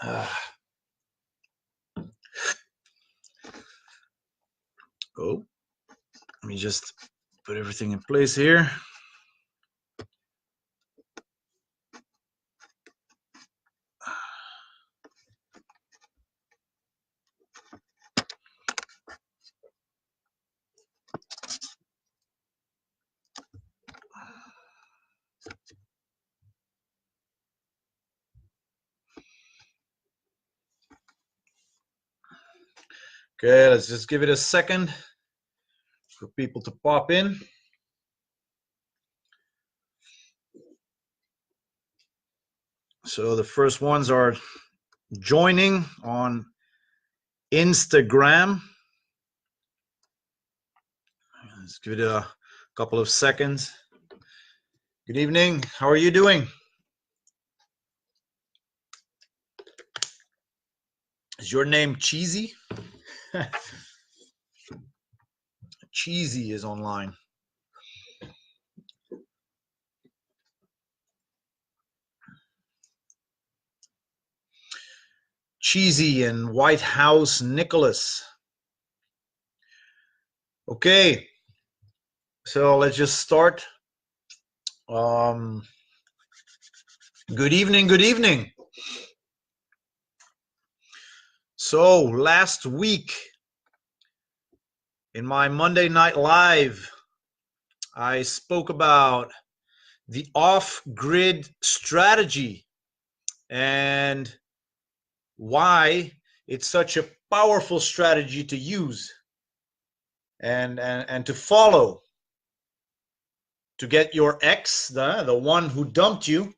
Oh, let me just put everything in place here. Okay, let's just give it a second for people to pop in. So the first ones are joining on Instagram. Let's give it a couple of seconds. Good evening. How are you doing? Is your name Cheesy? Cheesy is online. Cheesy and White House Nicholas. Okay, so let's just start. Good evening, good evening. So last week in my Monday Night Live, I spoke about the off-grid strategy and why it's such a powerful strategy to use and to follow to get your ex, the one who dumped you,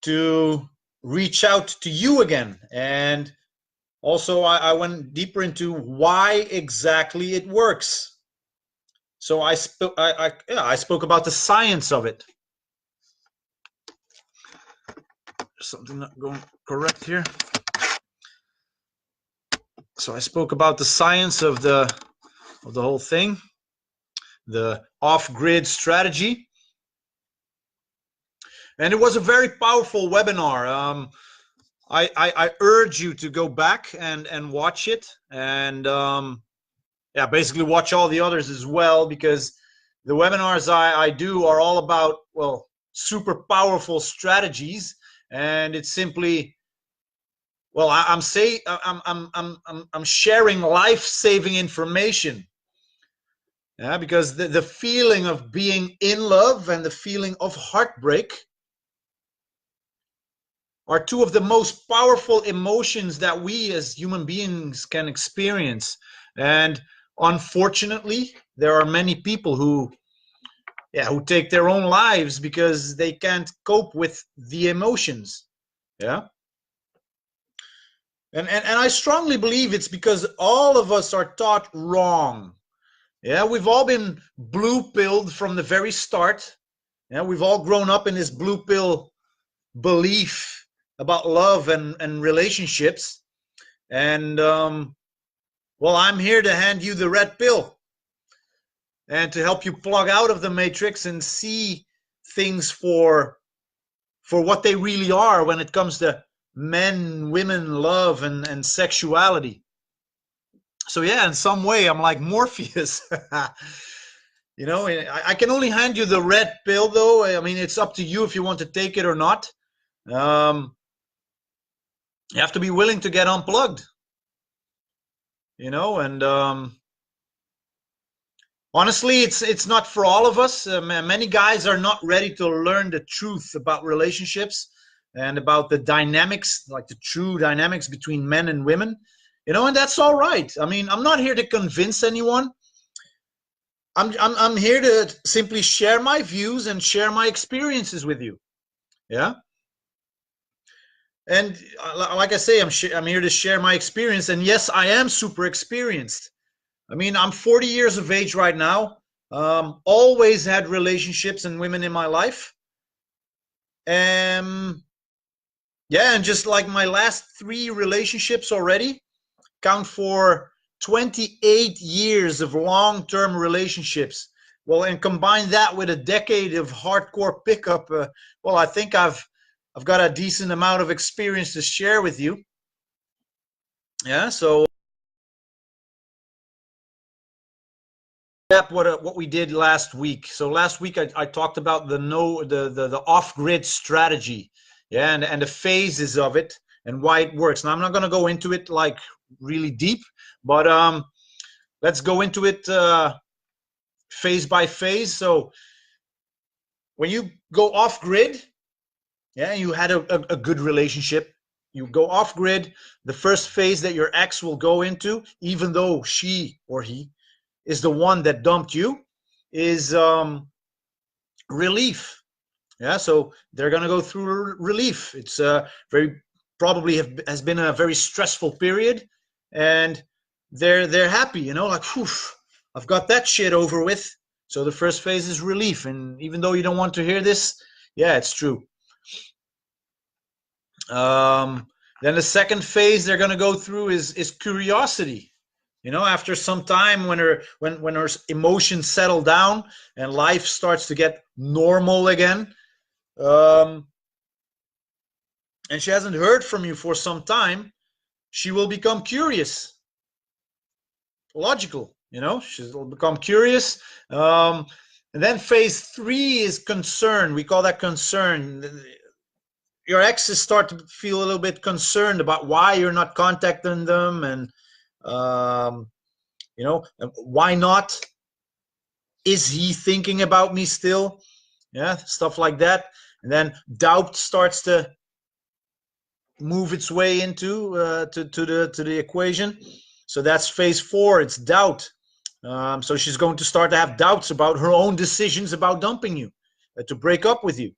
to reach out to you again. And also I went deeper into why exactly it works. So I spoke about the science of it. There's something not going correct here. So I spoke about the science of the whole thing, the off-grid strategy. And it was a very powerful webinar. I urge you to go back and watch it, and yeah, basically watch all the others as well, because the webinars I do are all about, well, super powerful strategies, and it's simply, well, I'm sharing life-saving information. Yeah, because the feeling of being in love and the feeling of heartbreak are two of the most powerful emotions that we as human beings can experience. And unfortunately, there are many people who take their own lives because they can't cope with the emotions. Yeah. And I strongly believe it's because all of us are taught wrong. Yeah, we've all been blue-pilled from the very start. Yeah, we've all grown up in this blue pill belief about love and relationships. And well, I'm here to hand you the red pill and to help you plug out of the matrix and see things for what they really are when it comes to men, women, love, and sexuality. So yeah, in some way I'm like Morpheus. You know, I can only hand you the red pill, though. I mean, it's up to you if you want to take it or not. You have to be willing to get unplugged, you know. And honestly, it's not for all of us. Many guys are not ready to learn the truth about relationships and about the dynamics, like the true dynamics between men and women, you know. And that's all right. I mean, I'm not here to convince anyone. I'm here to simply share my views and share my experiences with you. Yeah. And like I say, I'm here to share my experience. And yes, I am super experienced. I mean, I'm 40 years of age right now. Always had relationships and women in my life. Yeah, and just like my last 3 relationships already count for 28 years of long-term relationships. Well, and combine that with a decade of hardcore pickup. Well, I think I've I've got a decent amount of experience to share with you. Yeah, so what we did last week. So last week I talked about the off-grid strategy, yeah, and the phases of it and why it works. Now I'm not going to go into it like really deep, but let's go into it phase by phase. So when you go off-grid, yeah, you had a good relationship. You go off-grid. The first phase that your ex will go into, even though she or he is the one that dumped you, is relief. Yeah, so they're gonna go through relief. It's very probably has been a very stressful period, and they're happy. You know, like, whew, I've got that shit over with. So the first phase is relief, and even though you don't want to hear this, yeah, it's true. Then the second phase they're gonna go through is curiosity. You know, after some time, when her emotions settle down and life starts to get normal again, and she hasn't heard from you for some time, she will become curious. Logical, you know, she'll become curious. And then phase 3 is concern. We call that concern. Your exes start to feel a little bit concerned about why you're not contacting them, and you know, why not? Is he thinking about me still? Yeah, stuff like that. And then doubt starts to move its way into to the equation. So that's phase 4. It's doubt. So she's going to start to have doubts about her own decisions about dumping you, to break up with you,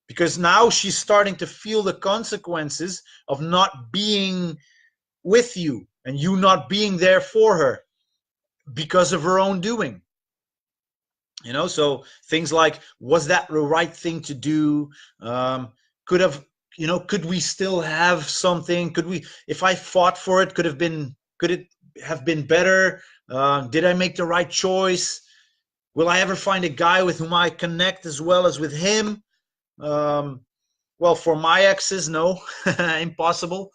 because now she's starting to feel the consequences of not being with you and you not being there for her because of her own doing. You know, so things like, was that the right thing to do? Could have, you know, could we still have something? Could we, if I fought for it, could it have been better? Did I make the right choice? Will I ever find a guy with whom I connect as well as with him? Well, for my exes, no, impossible.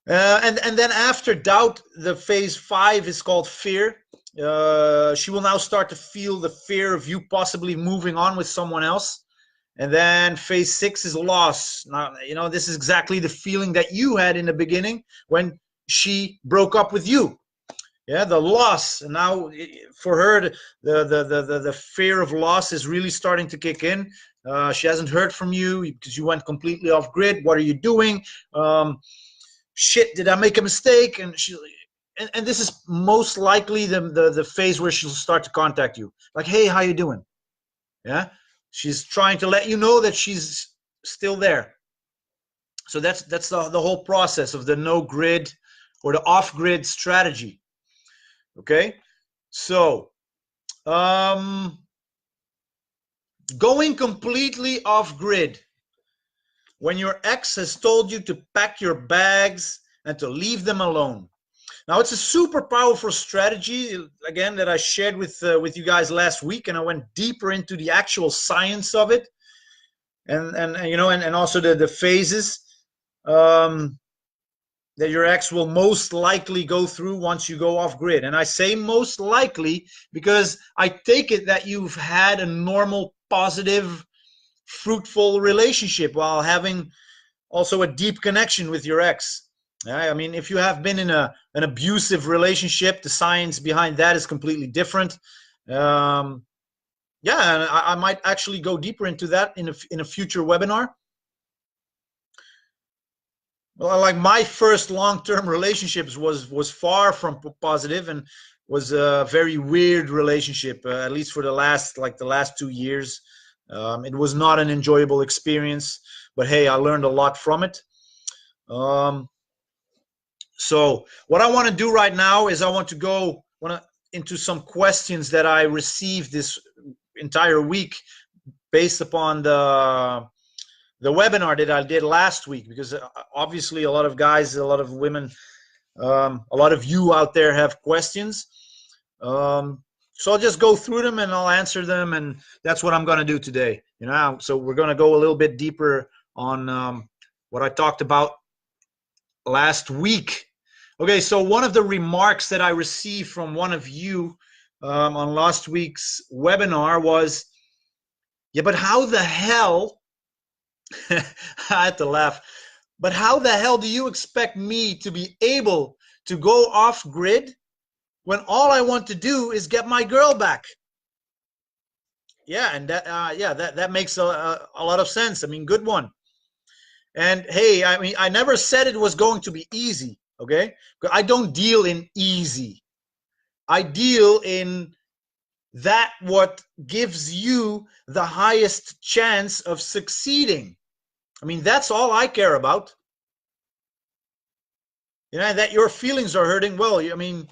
And then after doubt, the phase 5 is called fear. She will now start to feel the fear of you possibly moving on with someone else. And then phase 6 is loss. Now, you know, this is exactly the feeling that you had in the beginning when she broke up with you. Yeah, the loss. And now for her, the fear of loss is really starting to kick in. She hasn't heard from you because you went completely off grid. What are you doing? Shit, did I make a mistake? And and this is most likely the phase where she'll start to contact you, like, hey, how you doing? Yeah, she's trying to let you know that she's still there. So that's the whole process of the no grid or the off grid strategy. Okay, so going completely off grid, when your ex has told you to pack your bags and to leave them alone. Now, it's a super powerful strategy, again, that I shared with you guys last week, and I went deeper into the actual science of it, and you know, and also the phases that your ex will most likely go through once you go off grid. And I say most likely because I take it that you've had a normal, positive, fruitful relationship while having also a deep connection with your ex. I mean, if you have been in an abusive relationship, the science behind that is completely different. Yeah, and I might actually go deeper into that in a future webinar. Well, like, my first long-term relationships was far from positive, and was a very weird relationship, at least for the last 2 years. It was not an enjoyable experience, but hey, I learned a lot from it. So what I want to do right now is I want to go into some questions that I received this entire week based upon the webinar that I did last week, because obviously a lot of guys, a lot of women, a lot of you out there have questions. So So I'll just go through them and I'll answer them, and that's what I'm going to do today. You know, so we're going to go a little bit deeper on what I talked about last week. Okay, so one of the remarks that I received from one of you on last week's webinar was, yeah, but how the hell, I had to laugh, but how the hell do you expect me to be able to go off grid when all I want to do is get my girl back? Yeah, and that makes a lot of sense. I mean, good one. And hey, I mean, I never said it was going to be easy, okay? I don't deal in easy. I deal in that what gives you the highest chance of succeeding. I mean, that's all I care about. You know, that your feelings are hurting, well, I mean,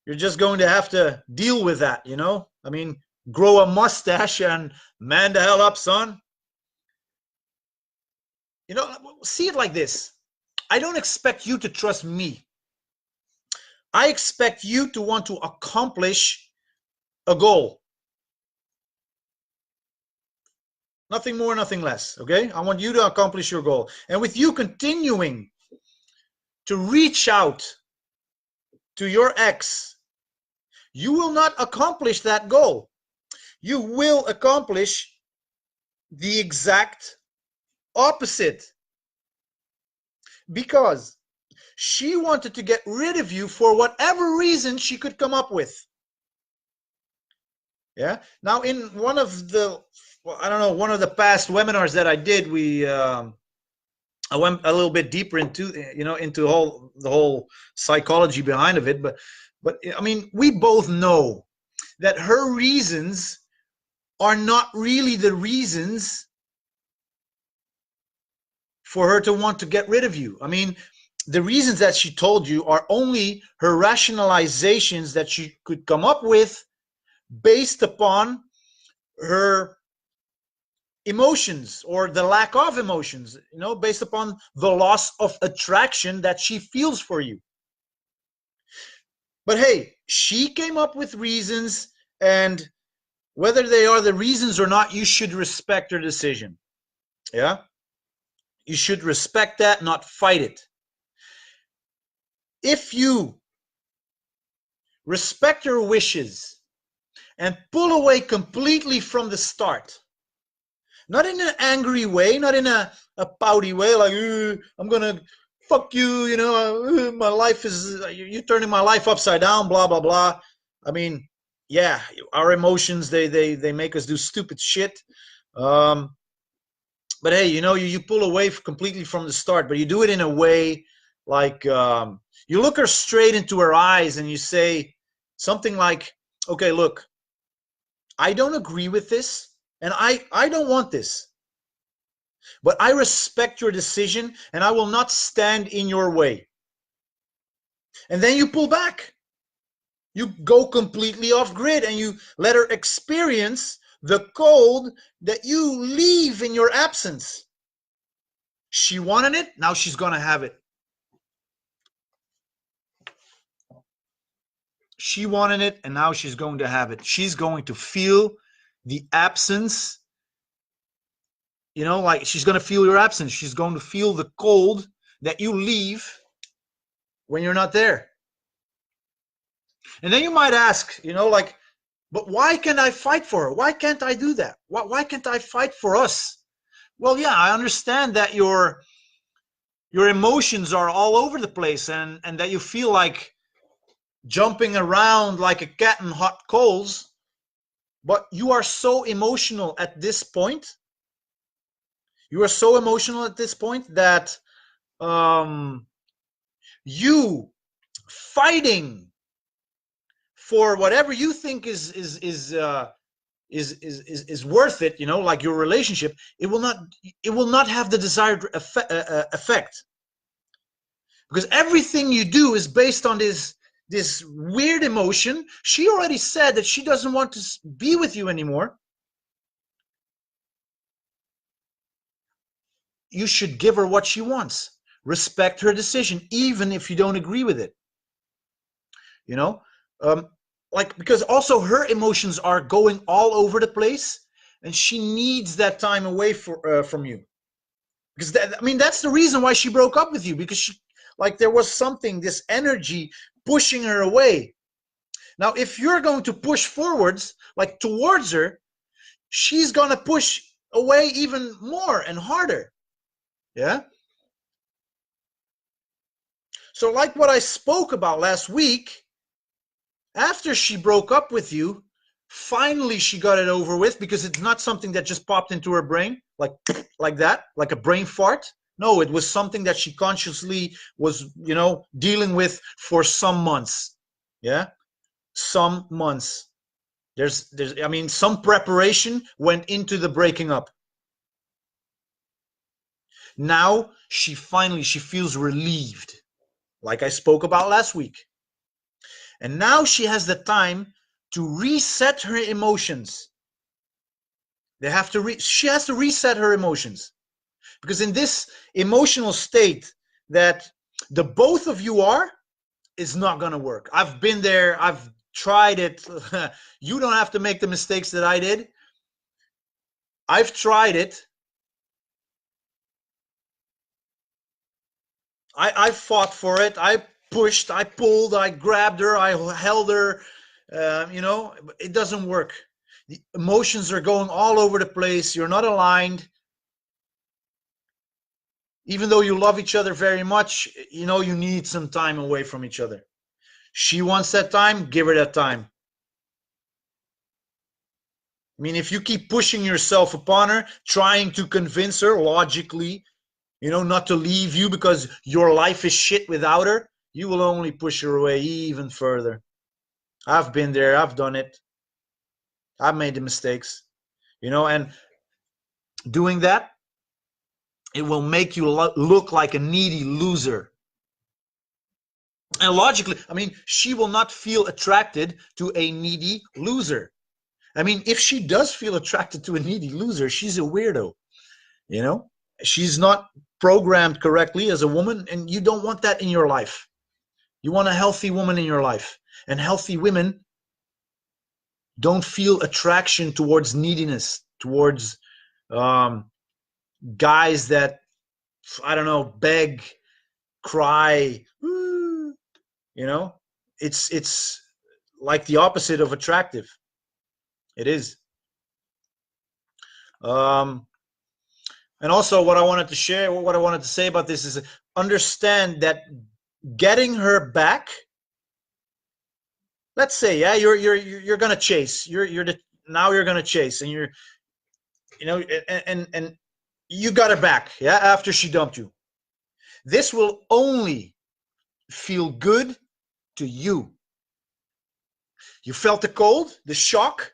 you're just going to have to deal with that, you know? I mean, grow a mustache and man the hell up, son. You know, see it like this. I don't expect you to trust me. I expect you to want to accomplish a goal. Nothing more, nothing less, okay? I want you to accomplish your goal. And with you continuing to reach out to your ex, you will not accomplish that goal. You will accomplish the exact opposite. Because she wanted to get rid of you for whatever reason she could come up with. Yeah. Now, in one of the, well, I don't know, one of the past webinars that I did, I went a little bit deeper into, you know, into the whole psychology behind of it. But I mean, we both know that her reasons are not really the reasons for her to want to get rid of you. I mean, the reasons that she told you are only her rationalizations that she could come up with based upon her emotions or the lack of emotions, you know, based upon the loss of attraction that she feels for you. But hey, she came up with reasons, and whether they are the reasons or not, you should respect her decision. Yeah? You should respect that, not fight it. If you respect her wishes and pull away completely from the start, not in an angry way, not in a pouty way, like, I'm going to fuck you, you know, my life is, you're turning my life upside down, blah, blah, blah. I mean, yeah, our emotions, they make us do stupid shit. But hey, you know, you pull away completely from the start, but you do it in a way like, you look her straight into her eyes and you say something like, okay, look, I don't agree with this, and I don't want this. But I respect your decision, and I will not stand in your way. And then you pull back. You go completely off grid, and you let her experience the cold that you leave in your absence. She wanted it, now she's going to have it. She wanted it, and now she's going to have it. She's going to feel the absence. You know, like, she's going to feel your absence. She's going to feel the cold that you leave when you're not there. And then you might ask, you know, like, but why can't I fight for her? Why can't I do that? Why can't I fight for us? Well, yeah, I understand that your emotions are all over the place, and that you feel like jumping around like a cat in hot coals, but you are so emotional at this point. You are so emotional at this point that you fighting for whatever you think is worth it, you know, like your relationship, it will not have the desired effect, because everything you do is based on this weird emotion. She already said that she doesn't want to be with you anymore. You should give her what she wants. Respect her decision, even if you don't agree with it. You know, like, because also her emotions are going all over the place, and she needs that time away from you. Because that, I mean, that's the reason why she broke up with you, because she, like, there was something, this energy pushing her away. Now, if you're going to push forwards, like towards her, she's gonna push away even more and harder. Yeah. So, like what I spoke about last week, after she broke up with you, finally she got it over with, because it's not something that just popped into her brain like that, like a brain fart. No, it was something that she consciously was, dealing with for some months. Yeah, some months. There's I mean, some preparation went into the breaking up. Now she feels relieved, like I spoke about last week. And now she has the time to reset her emotions. She has to reset her emotions, because in this emotional state that the both of you are, is not going to work. I've been there. I've tried it. You don't have to make the mistakes that I did. I've tried it. I fought for it. I pushed, I pulled, I grabbed her, I held her. It doesn't work. The emotions are going all over the place. You're not aligned. Even though you love each other very much, you need some time away from each other. She wants that time, give her that time. I mean, if you keep pushing yourself upon her, trying to convince her logically, not to leave you because your life is shit without her, you will only push her away even further. I've been there. I've done it. I've made the mistakes, and doing that, it will make you look like a needy loser. And logically, I mean, she will not feel attracted to a needy loser. I mean, if she does feel attracted to a needy loser, she's a weirdo. She's not programmed correctly as a woman, and you don't want that in your life. You want a healthy woman in your life. And healthy women don't feel attraction towards neediness, towards guys that, I don't know, beg, cry. It's like the opposite of attractive. It is. And also, what I wanted to say about this is, understand that getting her back. Let's say, yeah, you're gonna chase. Now you're gonna chase, and and you got her back. Yeah, after she dumped you, this will only feel good to you. You felt the cold, the shock.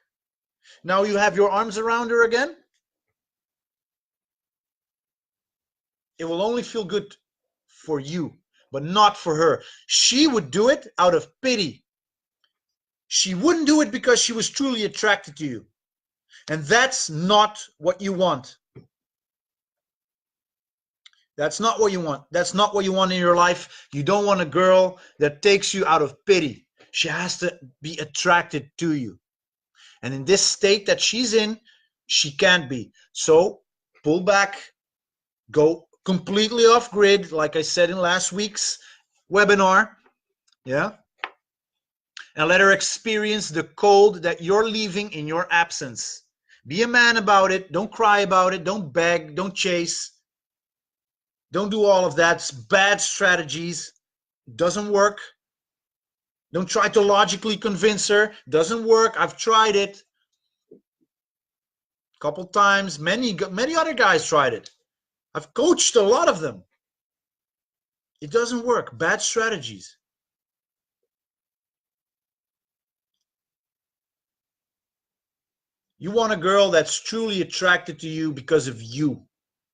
Now you have your arms around her again. It will only feel good for you, but not for her. She would do it out of pity. She wouldn't do it because she was truly attracted to you. And that's not what you want. That's not what you want. That's not what you want in your life. You don't want a girl that takes you out of pity. She has to be attracted to you. And in this state that she's in, she can't be. So pull back, go completely off grid, like I said in last week's webinar. Yeah. And let her experience the cold that you're leaving in your absence. Be a man about it. Don't cry about it. Don't beg. Don't chase. Don't do all of that. It's bad strategies. Doesn't work. Don't try to logically convince her. Doesn't work. I've tried it a couple times. Many other guys tried it. I've coached a lot of them. It doesn't work. Bad strategies. You want a girl that's truly attracted to you because of you.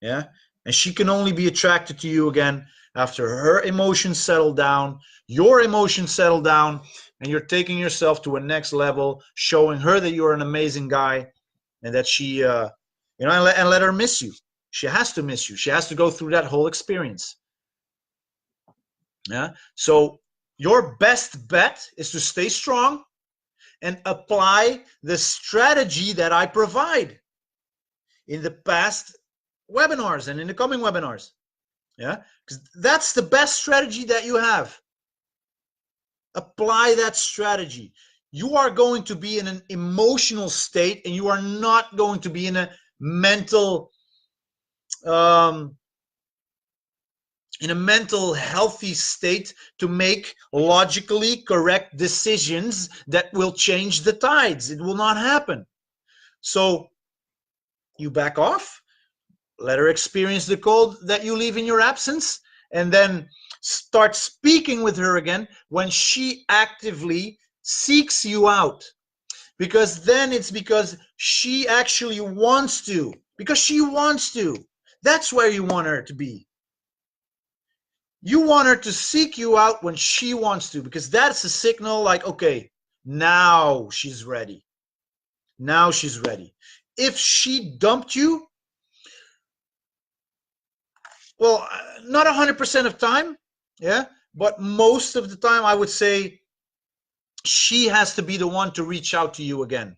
Yeah. And she can only be attracted to you again after her emotions settle down, your emotions settle down, and you're taking yourself to a next level, showing her that you're an amazing guy, and that she, and let her miss you. She has to miss you. She has to go through that whole experience. Yeah. So your best bet is to stay strong and apply the strategy that I provide in the past webinars and in the coming webinars. Yeah, because that's the best strategy that you have. Apply that strategy. You are going to be in an emotional state, and you are not going to be in a mental healthy state to make logically correct decisions that will change the tides. It will not happen. So you back off, let her experience the cold that you leave in your absence, and then start speaking with her again when she actively seeks you out. Because then it's because she actually wants to. Because she wants to. That's where you want her to be. You want her to seek you out when she wants to, because that's a signal like, okay, now she's ready. Now she's ready. If she dumped you, well, not 100% of time, yeah, but most of the time I would say she has to be the one to reach out to you again.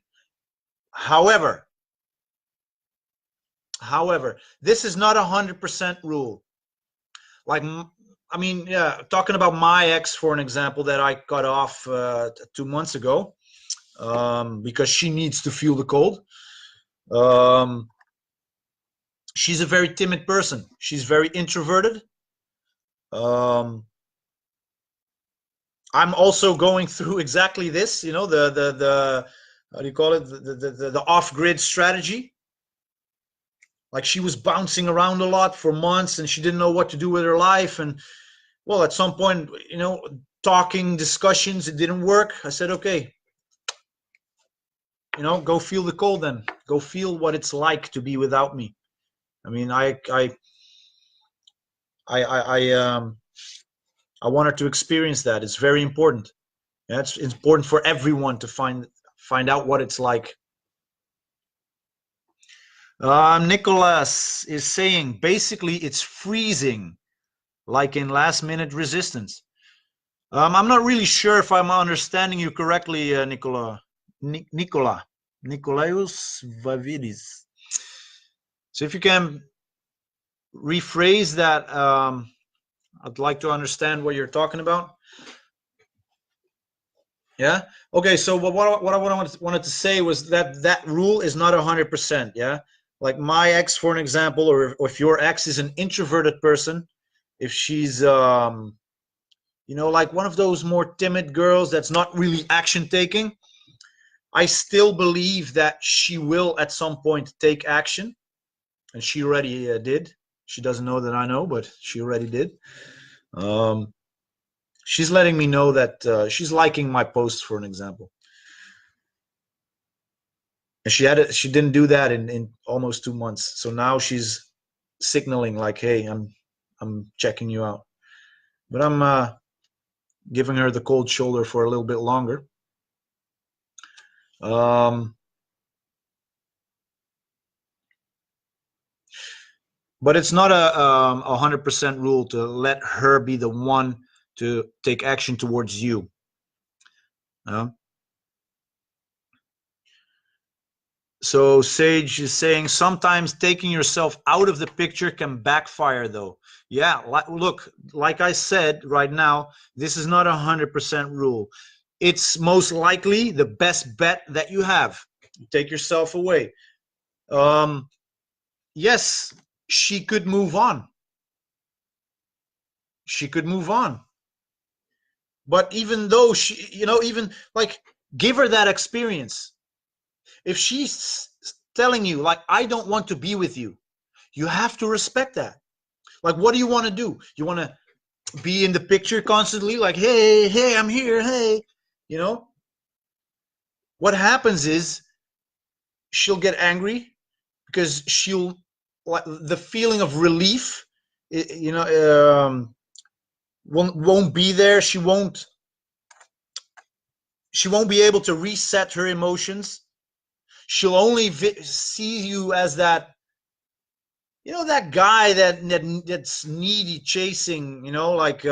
However, this is not 100% rule. Like, I mean, yeah, talking about my ex, for an example, that I cut off 2 months ago because she needs to feel the cold. She's a very timid person. She's very introverted. I'm also going through exactly this, you know, the how do you call it, the off-grid strategy. Like, she was bouncing around a lot for months, and she didn't know what to do with her life. And well, at some point, you know, talking, discussions, it didn't work. I said, okay, you know, go feel the cold then. Go feel what it's like to be without me. I mean, I want her to experience that. It's very important. Yeah, it's important for everyone to find out what it's like. Nicholas is saying basically it's freezing, like in last minute resistance. I'm not really sure if I'm understanding you correctly, Nicola. Nicolaus Vavidis. So if you can rephrase that, I'd like to understand what you're talking about. Yeah. Okay. So what I wanted to say was that rule is not 100%. Yeah. Like my ex, for an example, or if your ex is an introverted person, if she's you know, like one of those more timid girls that's not really action taking, I still believe that she will at some point take action, and she already did. She doesn't know that I know, but she already did. She's letting me know that she's liking my posts, for an example. And she didn't do that in almost 2 months. So now she's signaling like, hey, I'm checking you out. But I'm giving her the cold shoulder for a little bit longer. But it's not a 100% rule to let her be the one to take action towards you. So Sage is saying sometimes taking yourself out of the picture can backfire, though. Yeah, look, like I said right now, this is not 100% rule. It's most likely the best bet that you have. Take yourself away. Yes, she could move on. She could move on. But even though she, you know, even like give her that experience. If she's telling you, like, I don't want to be with you, you have to respect that. Like, what do you want to do? You want to be in the picture constantly, like, hey, I'm here, hey, you know? What happens is she'll get angry because she'll, like, the feeling of relief, you know, won't be there. She won't be able to reset her emotions. She'll only see you as that, you know, that guy that's needy chasing, you know, like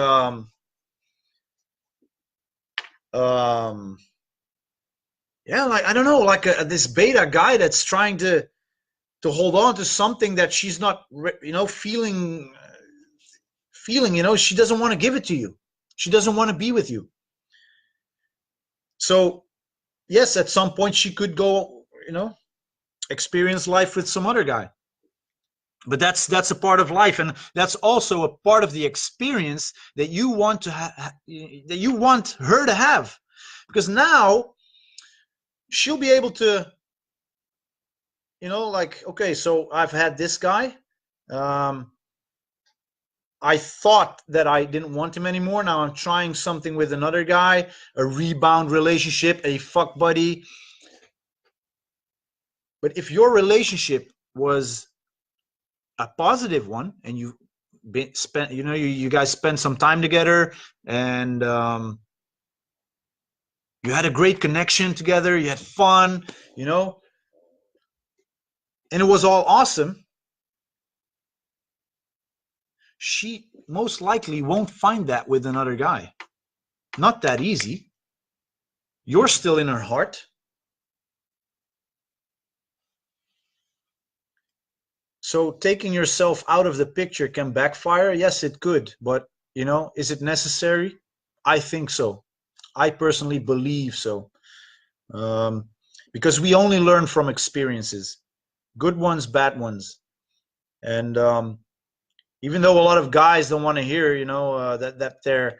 Yeah, like I don't know, like this beta guy that's trying to hold on to something that she's not, feeling. She doesn't want to give it to you. She doesn't want to be with you. So yes, at some point she could go, experience life with some other guy. But that's a part of life, and that's also a part of the experience that you want that you want her to have, because now she'll be able to, like, okay, so I've had this guy. Um, I thought that I didn't want him anymore. Now I'm trying something with another guy, a rebound relationship, a fuck buddy. But if your relationship was a positive one, and you spent, you guys spent some time together, and you had a great connection together, you had fun, and it was all awesome, she most likely won't find that with another guy. Not that easy. You're still in her heart. So taking yourself out of the picture can backfire. Yes, it could. But, is it necessary? I think so. I personally believe so. Because we only learn from experiences, good ones, bad ones. And even though a lot of guys don't want to hear, that their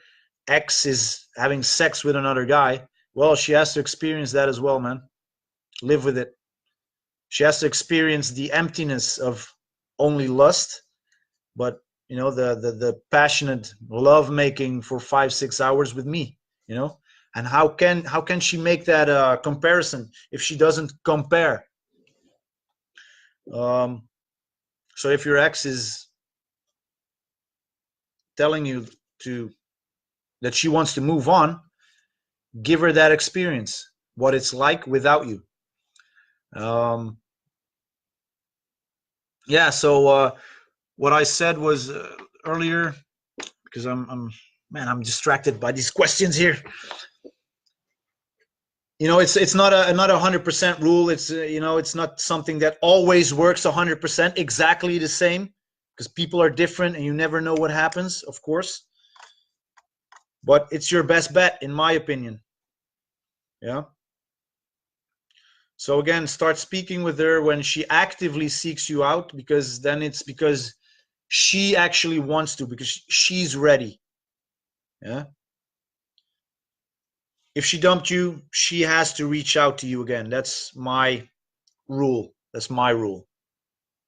ex is having sex with another guy, well, she has to experience that as well, man. Live with it. She has to experience the emptiness of only lust, but the passionate love making for 5-6 hours with me. And how can she make that comparison if she doesn't compare? So if your ex is telling you that she wants to move on, give her that experience, what it's like without you. Yeah. So what I said was earlier, because I'm distracted by these questions here. It's not a 100% rule. It's it's not something that always works 100% exactly the same, because people are different and you never know what happens, of course. But it's your best bet, in my opinion. Yeah. So again, start speaking with her when she actively seeks you out, because then it's because she actually wants to, because she's ready. Yeah. If she dumped you, she has to reach out to you again. That's my rule. That's my rule.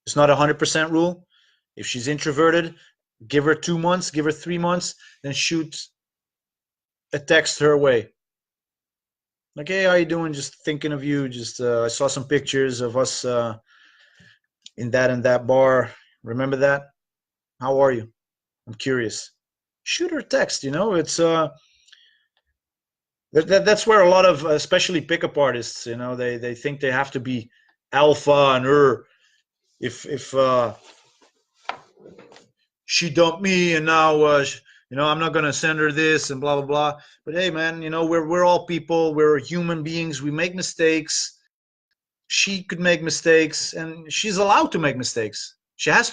It's not a 100% rule. If she's introverted, give her 2 months, give her 3 months, then shoot a text her way. Like, hey, how you doing? Just thinking of you. Just I saw some pictures of us in that and that bar. Remember that? How are you? I'm curious. Shoot her a text. It's that's where a lot of, especially pickup artists, they think they have to be alpha, and if she dumped me and now I'm not gonna send her this and blah blah blah. But hey, man, we're all people. We're human beings. We make mistakes. She could make mistakes, and she's allowed to make mistakes. She has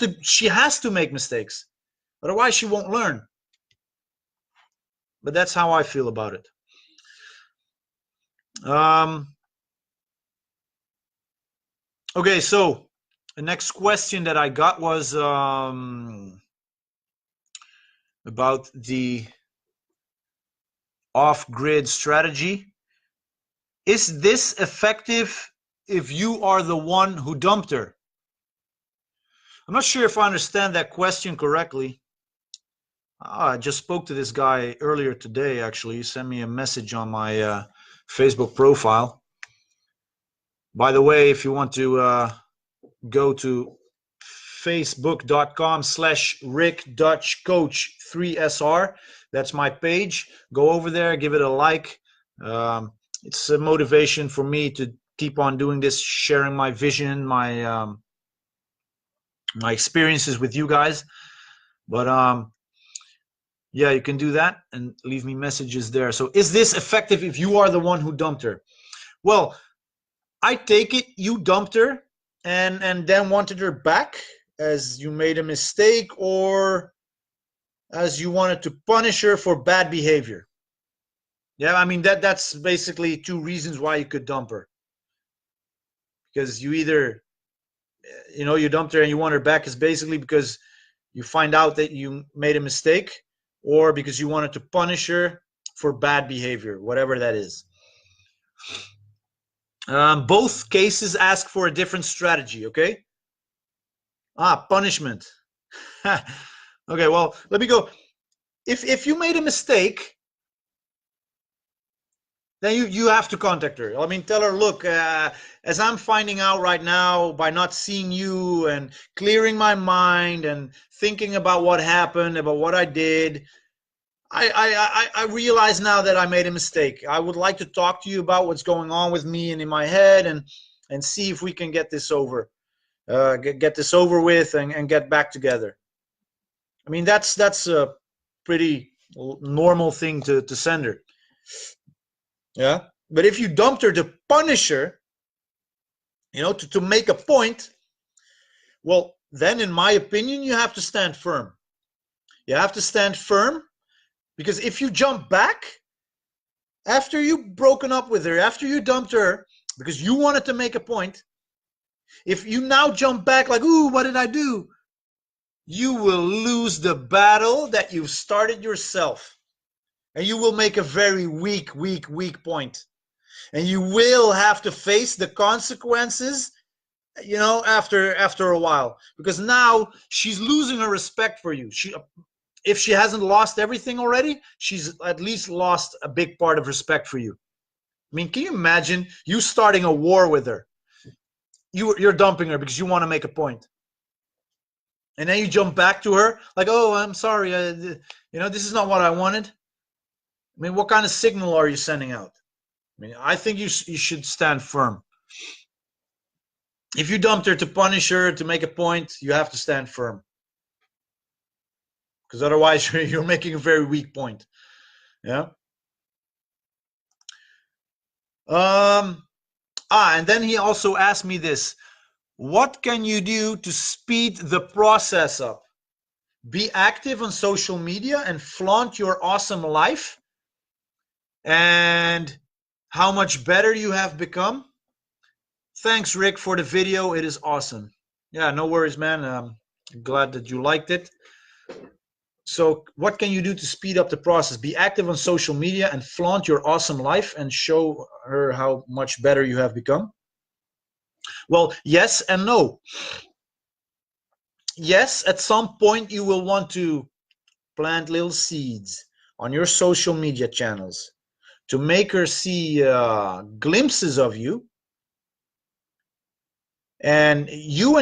to make mistakes. Otherwise, she won't learn. But that's how I feel about it. Okay, so the next question that I got was about the off-grid strategy. Is this effective if you are the one who dumped her? I'm not sure if I understand that question correctly. I just spoke to this guy earlier today, actually. He sent me a message on my Facebook profile. By the way, if you want to go to facebook.com/rickdutchcoach3sr, that's my page. Go over there, give it a like. It's a motivation for me to keep on doing this, sharing my vision, my experiences with you guys. But yeah, you can do that and leave me messages there. So is this effective if you are the one who dumped her? Well, I take it you dumped her and then wanted her back as you made a mistake, or as you wanted to punish her for bad behavior. Yeah, I mean that's basically two reasons why you could dump her. Because you either, you dumped her and you want her back is basically because you find out that you made a mistake, or because you wanted to punish her for bad behavior, whatever that is. Both cases ask for a different strategy, okay? Punishment. Okay, well, let me go. If you made a mistake, then you have to contact her. I mean, tell her, look, as I'm finding out right now by not seeing you and clearing my mind and thinking about what happened, about what I did, I realize now that I made a mistake. I would like to talk to you about what's going on with me and in my head, and see if we can get this over, get this over with, and get back together. I mean, that's a pretty normal thing to send her. Yeah. But if you dumped her to punish her, to make a point, well, then in my opinion, you have to stand firm. You have to stand firm, because if you jump back after you've broken up with her, after you dumped her, because you wanted to make a point, if you now jump back like, ooh, what did I do? You will lose the battle that you've started yourself. And you will make a very weak point. And you will have to face the consequences, after a while, because now she's losing her respect for you. If she hasn't lost everything already, she's at least lost a big part of respect for you. I mean, can you imagine you starting a war with her? You're dumping her because you want to make a point, and then you jump back to her like, oh, I'm sorry, this is not what I wanted. I mean, what kind of signal are you sending out? I mean, I think you should stand firm. If you dumped her to punish her, to make a point, you have to stand firm. Because otherwise you're making a very weak point. Yeah. And then he also asked me this: what can you do to speed the process up? Be active on social media and flaunt your awesome life and how much better you have become. Thanks, Rick, for the video. It is awesome. Yeah, no worries, man. I'm glad that you liked it. So what can you do to speed up the process? Be active on social media and flaunt your awesome life and show her how much better you have become. Well, yes and no. Yes, at some point you will want to plant little seeds on your social media channels to make her see glimpses of you and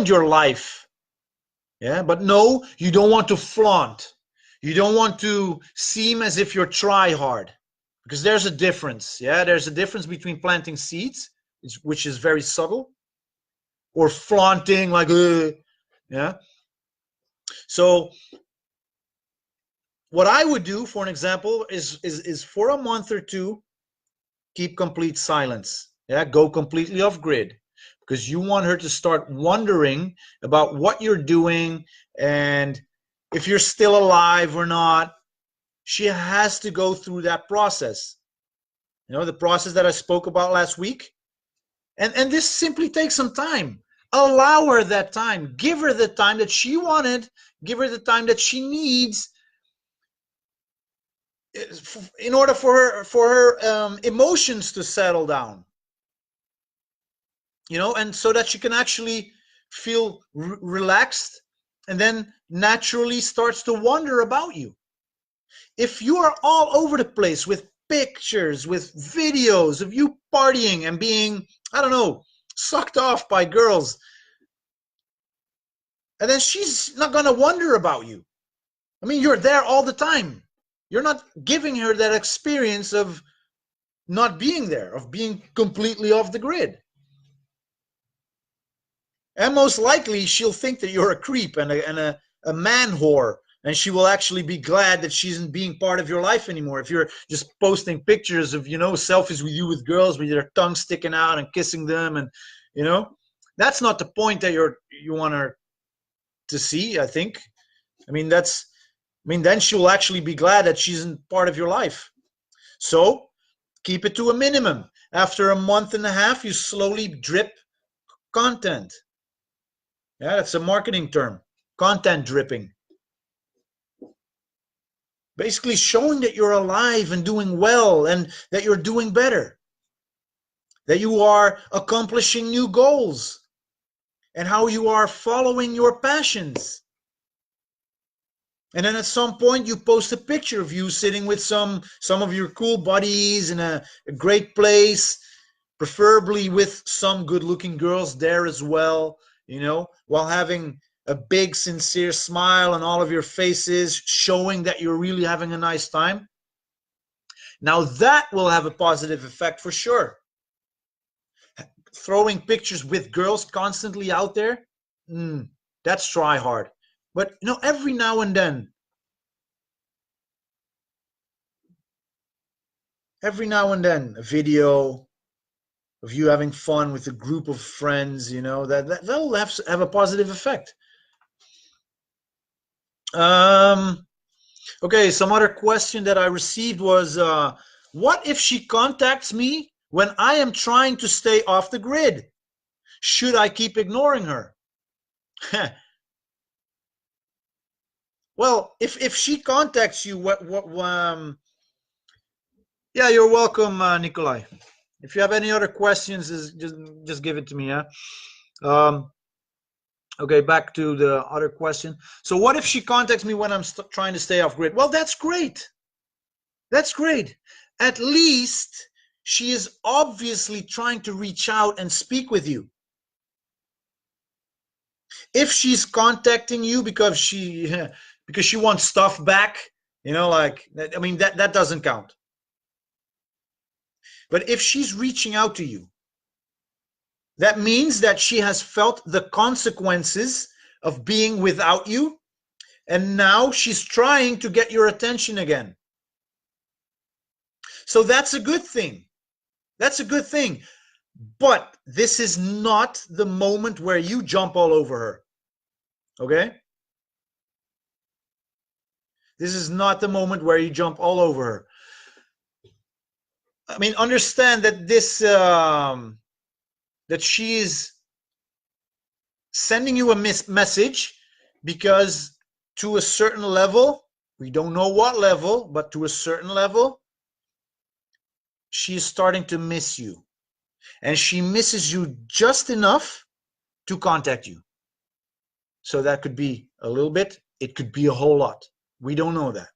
your life. Yeah, but no, you don't want to flaunt. You don't want to seem as if you're try hard, because there's a difference. Yeah, there's a difference between planting seeds, which is very subtle, or flaunting like, yeah. So what I would do, for an example, is for a month or two, keep complete silence. Yeah, go completely off grid, because you want her to start wondering about what you're doing and if you're still alive or not. She has to go through that process. The process that I spoke about last week. And this simply takes some time. Allow her that time. Give her the time that she wanted. Give her the time that she needs in order for her emotions to settle down. And so that she can actually feel relaxed, and then naturally starts to wonder about you. If you are all over the place with pictures, with videos of you partying and being, I don't know, sucked off by girls, and then she's not going to wonder about you. I mean, you're there all the time. You're not giving her that experience of not being there, of being completely off the grid. And most likely she'll think that you're a creep and a man whore and she will actually be glad that she isn't being part of your life anymore. If you're just posting pictures of, selfies with you with girls with your tongue sticking out and kissing them, and that's not the point that you want her to see, I think. Then she will actually be glad that she isn't part of your life. So keep it to a minimum. After a month and a half, you slowly drip content. Yeah, that's a marketing term. Content dripping. Basically showing that you're alive and doing well, and that you're doing better. That you are accomplishing new goals, and how you are following your passions. And then at some point you post a picture of you sitting with some of your cool buddies in a great place, preferably with some good looking girls there as well, while having a big sincere smile on all of your faces, showing that you're really having a nice time. Now that will have a positive effect for sure. Throwing pictures with girls constantly out there, that's try hard. But every now and then a video of you having fun with a group of friends, that'll have a positive effect. Okay, some other question that I received was, what if she contacts me when I am trying to stay off the grid? Should I keep ignoring her? Well, if she contacts you, yeah, you're welcome, Nikolai. If you have any other questions, just give it to me. Yeah. Okay, back to the other question. So what if she contacts me when I'm trying to stay off grid? Well, that's great. That's great. At least she is obviously trying to reach out and speak with you. If she's contacting you because she wants stuff back, that doesn't count. But if she's reaching out to you, that means that she has felt the consequences of being without you, and now she's trying to get your attention again. So that's a good thing. That's a good thing. But this is not the moment where you jump all over her. Okay? This is not the moment where you jump all over her. Understand that that she is sending you a message because to a certain level, we don't know what level, but to a certain level, she is starting to miss you. And she misses you just enough to contact you. So that could be a little bit, it could be a whole lot. We don't know that.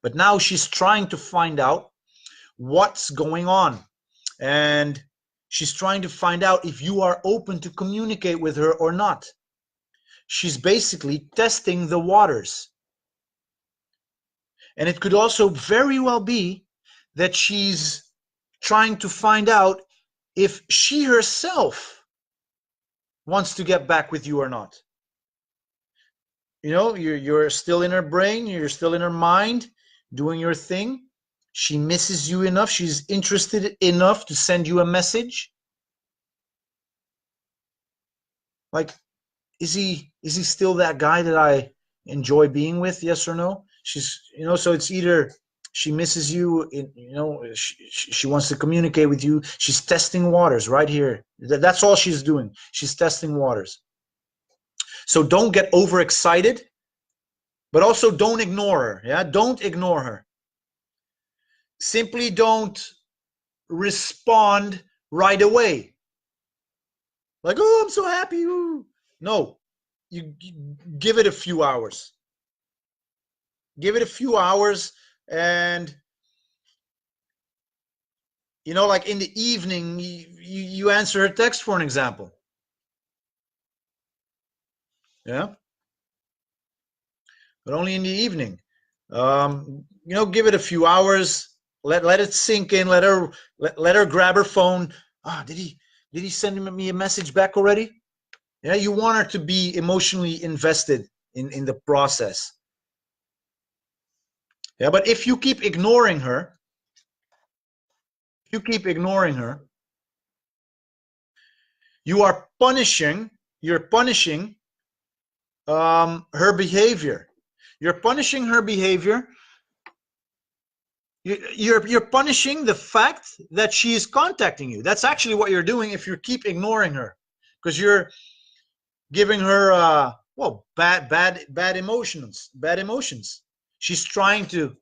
But now she's trying to find out what's going on. And she's trying to find out if you are open to communicate with her or not. She's basically testing the waters. And it could also very well be that she's trying to find out if she herself wants to get back with you or not. You're still in her brain, you're still in her mind, doing your thing. She misses you enough, she's interested enough to send you a message. Like, is he still that guy that I enjoy being with? Yes or no? She's, so it's either she misses you, she wants to communicate with you. She's testing waters right here. That's all she's doing. She's testing waters. So don't get overexcited, but also don't ignore her. Yeah, don't ignore her. Simply don't respond right away. Like, oh, I'm so happy. Ooh. No, you give it a few hours. Give it a few hours, and like in the evening, you answer a text, for an example. Yeah, but only in the evening. Give it a few hours. Let it sink in. Let her grab her phone. Did he send me a message back already? Yeah, you want her to be emotionally invested in the process. Yeah, but if you keep ignoring her, you are punishing, you're punishing her behavior. You're punishing her behavior. You're punishing the fact that she is contacting you. That's actually what you're doing if you keep ignoring her, because you're giving her well, bad emotions. Bad emotions. She's trying to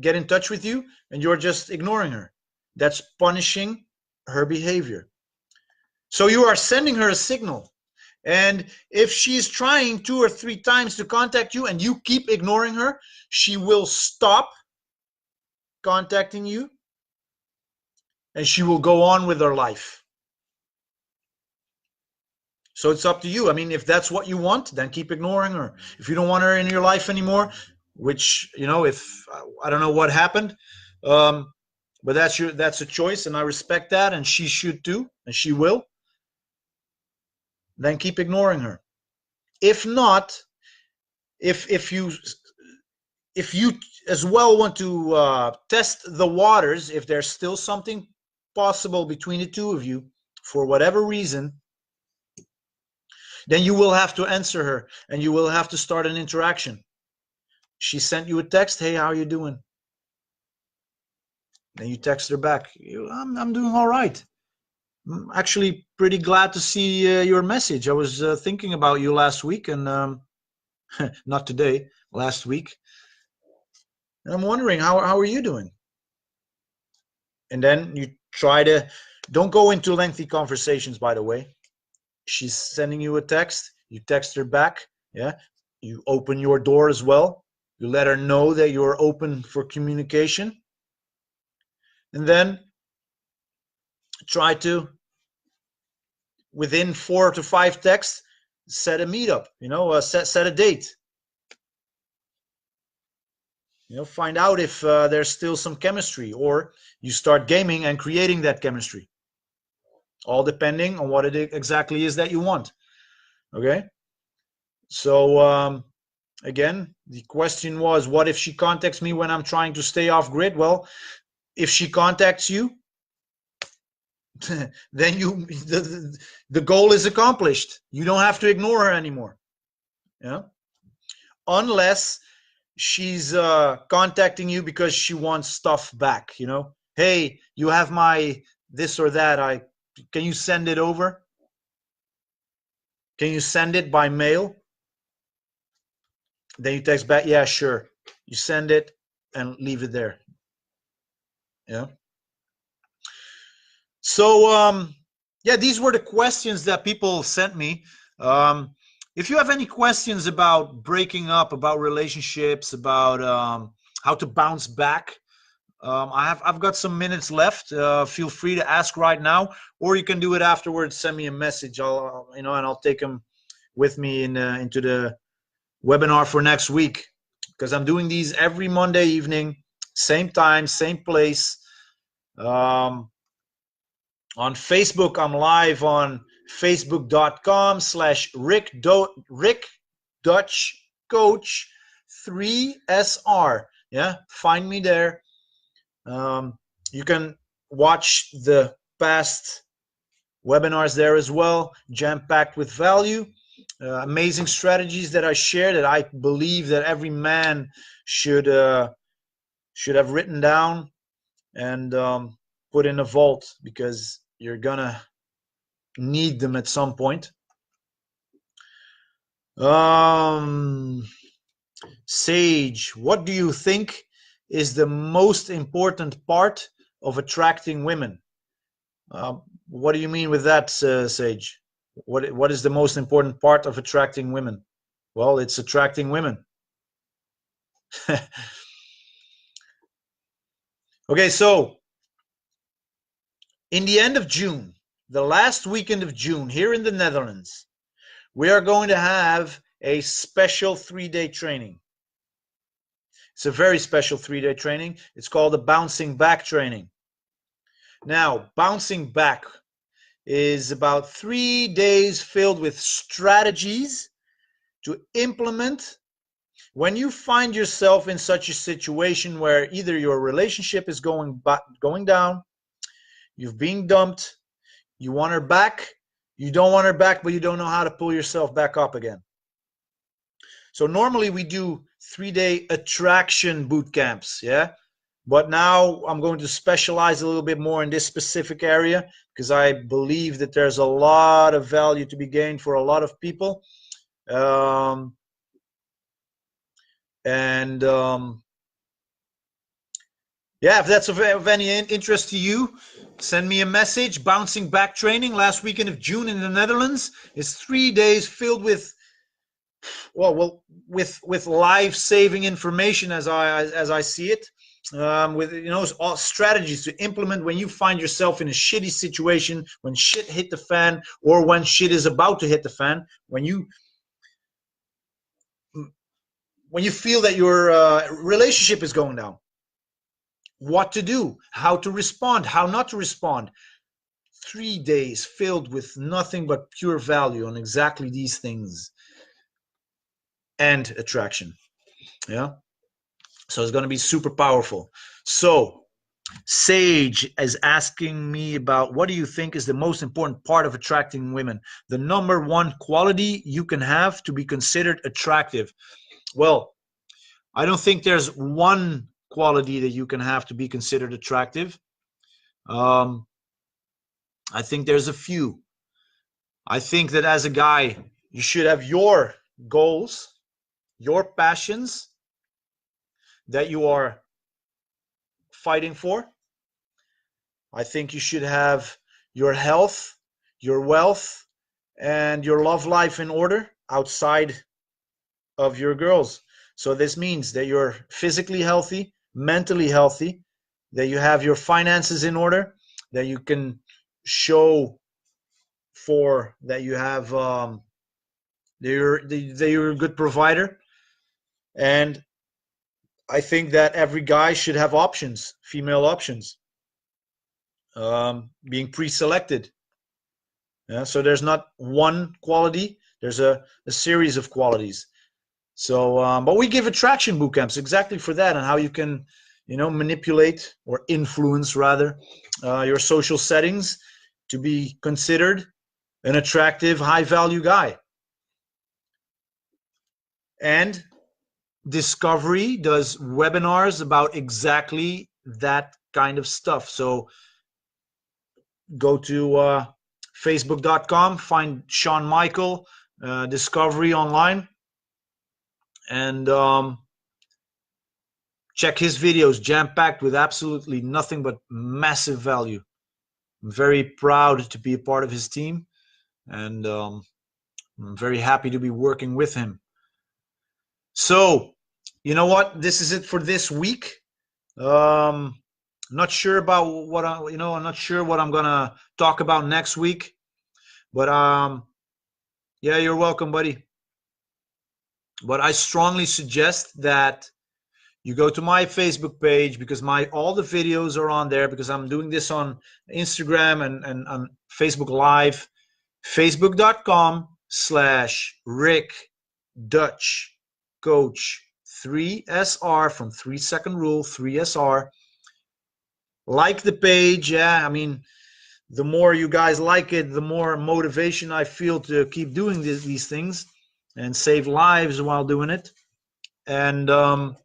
get in touch with you, and you're just ignoring her. That's punishing her behavior. So you are sending her a signal. And if she's trying 2 or 3 times to contact you and you keep ignoring her, she will stop contacting you and she will go on with her life. So it's up to you. I mean, if that's what you want, then keep ignoring her. If you don't want her in your life anymore, which, you know, if I don't know what happened, but that's a choice, and I respect that, and she should too, and she will. Then keep ignoring her. If not, if you as well want to test the waters, if there's still something possible between the two of you for whatever reason, then you will have to answer her and you will have to start an interaction. She sent you a text, hey, how are you doing? Then you text her back, I'm doing all right. I'm actually pretty glad to see your message. I was thinking about you last week, and not today, last week. And I'm wondering, how are you doing? And then you try to, don't go into lengthy conversations, by the way. She's sending you a text, you text her back, yeah? You open your door as well. You let her know that you're open for communication. And then try to, within 4 to 5 texts, set a meetup, you know, set a date. You know, find out if there's still some chemistry, or you start gaming and creating that chemistry. All depending on what it exactly is that you want. Okay? So, again, the question was, what if she contacts me when I'm trying to stay off grid? Well, if she contacts you, then the goal is accomplished. You don't have to ignore her anymore. Yeah? Unless she's contacting you because she wants stuff back, you know. Hey, you have my this or that. Can you send it over? Can you send it by mail? Then you text back, yeah, sure. You send it and leave it there. Yeah. So yeah, these were the questions that people sent me. If you have any questions about breaking up, about relationships, about how to bounce back, I've got some minutes left. Feel free to ask right now, or you can do it afterwards. Send me a message. And I'll take them with me into the webinar for next week, because I'm doing these every Monday evening, same time, same place. On Facebook, I'm live on facebook.com/Rick Dutch Coach 3SR. Yeah, find me there. You can watch the past webinars there as well, jam-packed with value. Amazing strategies that I share that I believe that every man should have written down and put in a vault, because you're gonna need them at some point. Sage, what do you think is the most important part of attracting women? What do you mean with that, Sage? What is the most important part of attracting women? Well, it's attracting women. Okay, so in the end of June, the last weekend of June, here in the Netherlands, we are going to have a special 3-day training. It's a very special 3-day training. It's called the Bouncing Back training. Now, bouncing back, is about 3 days filled with strategies to implement when you find yourself in such a situation where either your relationship is going down, you've been dumped, you want her back, you don't want her back, but you don't know how to pull yourself back up again. So normally we do 3-day attraction boot camps, yeah? But now I'm going to specialize a little bit more in this specific area because I believe that there's a lot of value to be gained for a lot of people. Yeah, if that's of any interest to you, send me a message. Bouncing Back Training, last weekend of June in the Netherlands, is 3 days filled with, with life-saving information as I see it, with all strategies to implement when you find yourself in a shitty situation, when shit hit the fan, or when shit is about to hit the fan, when you feel that your relationship is going down. What to do, how to respond, how not to respond. 3 days filled with nothing but pure value on exactly these things and attraction. Yeah. So it's going to be super powerful. So Sage is asking me about what do you think is the most important part of attracting women? The number one quality you can have to be considered attractive. Well, I don't think there's one quality that you can have to be considered attractive. I think there's a few. I think that as a guy, you should have your goals, your passions that you are fighting for. I think you should have your health, your wealth, and your love life in order outside of your girls. So this means that you're physically healthy, mentally healthy, that you have your finances in order, that you can show for that you have that you're a good provider. And I think that every guy should have options, female options, being pre-selected. Yeah, so there's not one quality, there's a series of qualities. So but we give attraction boot camps exactly for that, and how you can manipulate or influence rather your social settings to be considered an attractive, high value guy. And Discovery does webinars about exactly that kind of stuff. So go to facebook.com, find Shawn Michael Discovery online, and check his videos, jam-packed with absolutely nothing but massive value. I'm very proud to be a part of his team, and I'm very happy to be working with him. So, you know what? This is it for this week. Not sure about what I'm not sure what I'm gonna talk about next week, but yeah, you're welcome, buddy. But I strongly suggest that you go to my Facebook page, because all the videos are on there, because I'm doing this on Instagram and on Facebook Live. Facebook.com/Rick Dutch Coach 3SR, from 3-second rule, 3SR. Like the page. Yeah, I mean, the more you guys like it, the more motivation I feel to keep doing these things and save lives while doing it. And watch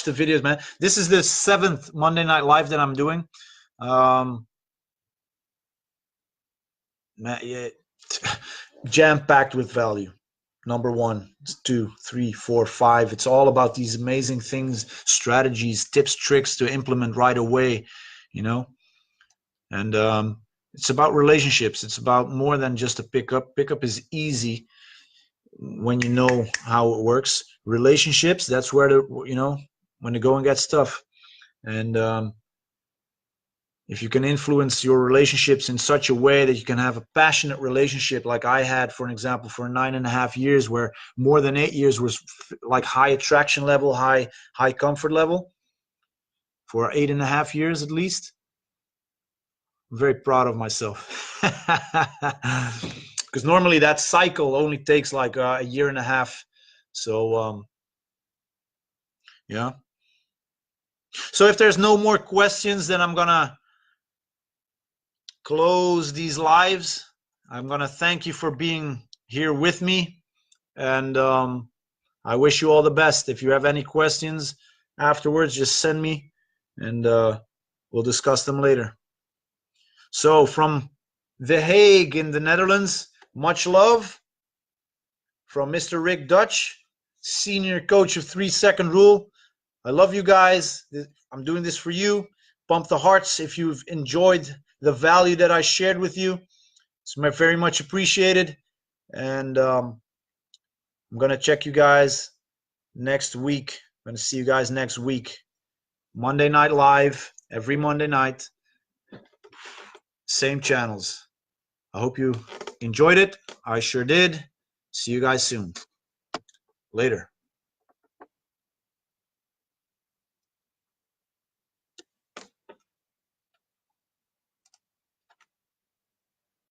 the videos, man. This is the 7th Monday Night Live that I'm doing. Yeah, jam-packed with value. Number 1, 2, 3, 4, 5. It's all about these amazing things, strategies, tips, tricks to implement right away, And it's about relationships. It's about more than just a pickup. Pickup is easy when you know how it works. Relationships, that's where when the going gets tough. And if you can influence your relationships in such a way that you can have a passionate relationship, like I had, for an example, for 9.5 years, where more than 8 years was like high attraction level, high comfort level, for 8.5 years at least. I'm very proud of myself. Because normally that cycle only takes like a year and a half. So, yeah. So if there's no more questions, then I'm going to close these lives. I'm going to thank you for being here with me. And I wish you all the best. If you have any questions afterwards, just send me and we'll discuss them later. So from The Hague in the Netherlands, much love from Mr. Rick Dutch, senior coach of 3 Second Rule. I love you guys. I'm doing this for you. Pump the hearts if you've enjoyed the value that I shared with you. It's very much appreciated. And I'm going to check you guys next week. I'm going to see you guys next week. Monday Night Live, every Monday night. Same channels. I hope you enjoyed it. I sure did. See you guys soon. Later.